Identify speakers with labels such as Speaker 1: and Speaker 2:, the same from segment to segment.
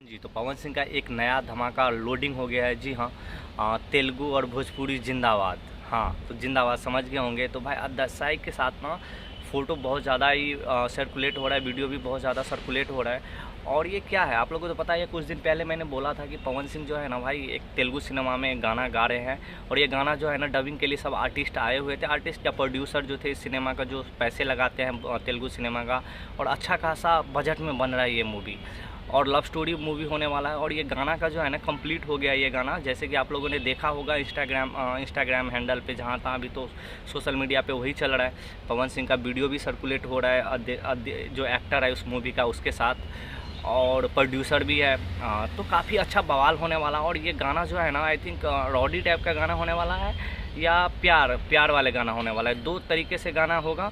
Speaker 1: जी, तो पवन सिंह का एक नया धमाका लोडिंग हो गया है। जी हाँ, तेलुगु और भोजपुरी जिंदाबाद। हाँ, तो जिंदाबाद समझ गए होंगे। तो भाई दसाई के साथ ना फ़ोटो बहुत ज़्यादा ही सर्कुलेट हो रहा है, वीडियो भी बहुत ज़्यादा सर्कुलेट हो रहा है। और ये क्या है, आप लोगों को तो पता है। कुछ दिन पहले मैंने बोला था कि पवन सिंह जो है ना भाई, एक तेलुगु सिनेमा में गाना गा रहे हैं। और ये गाना जो है ना, डबिंग के लिए सब आर्टिस्ट आए हुए थे। आर्टिस्ट या प्रोड्यूसर जो थे इस सिनेमा का, जो पैसे लगाते हैं तेलुगु सिनेमा का। और अच्छा खासा बजट में बन रहा है ये मूवी, और लव स्टोरी मूवी होने वाला है। और ये गाना का जो है ना कंप्लीट हो गया ये गाना, जैसे कि आप लोगों ने देखा होगा इंस्टाग्राम हैंडल पे, जहाँ तहाँ भी तो सोशल मीडिया पे वही चल रहा है। पवन सिंह का वीडियो भी सर्कुलेट हो रहा है, जो एक्टर है उस मूवी का उसके साथ, और प्रोड्यूसर भी है। तो काफ़ी अच्छा बवाल होने वाला। और ये गाना जो है ना, आई थिंक रॉडी टाइप का गाना होने वाला है, या प्यार प्यार वाले गाना होने वाला है। दो तरीके से गाना होगा,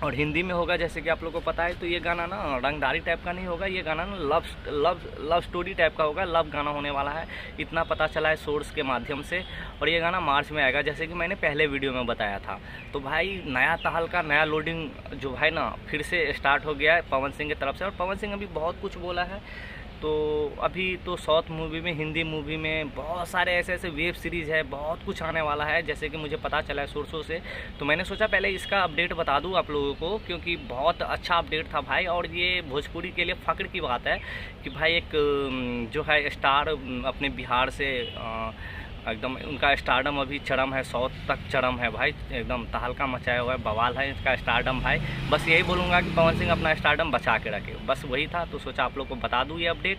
Speaker 1: और हिंदी में होगा जैसे कि आप लोगों को पता है। तो ये गाना ना रंगदारी टाइप का नहीं होगा, ये गाना ना लव स्टोरी टाइप का होगा, लव गाना होने वाला है। इतना पता चला है सोर्स के माध्यम से। और ये गाना मार्च में आएगा, जैसे कि मैंने पहले वीडियो में बताया था। तो भाई नया तहलका, नया लोडिंग जो है ना फिर से स्टार्ट हो गया है पवन सिंह की तरफ से। और पवन सिंह अभी बहुत कुछ बोला है। तो अभी तो साउथ मूवी में, हिंदी मूवी में बहुत सारे ऐसे ऐसे वेब सीरीज़ है, बहुत कुछ आने वाला है, जैसे कि मुझे पता चला है सोर्सों से। तो मैंने सोचा पहले इसका अपडेट बता दूं आप लोगों को, क्योंकि बहुत अच्छा अपडेट था भाई। और ये भोजपुरी के लिए फ़ख्र की बात है कि भाई एक जो है स्टार अपने बिहार से एकदम, उनका स्टारडम अभी चरम है, साउथ तक चरम है भाई। एकदम तहलका मचाया हुआ है, बवाल है इसका स्टारडम भाई। बस यही बोलूँगा कि पवन सिंह अपना स्टारडम बचा के रखे, बस वही था। तो सोचा आप लोग को बता दूँ ये अपडेट।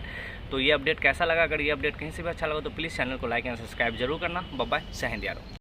Speaker 1: तो ये अपडेट कैसा लगा? अगर ये अपडेट कहीं से भी अच्छा लगा तो प्लीज़ चैनल को लाइक एंड सब्सक्राइब जरूर करना। बाय बाय, जय हिंद यारो।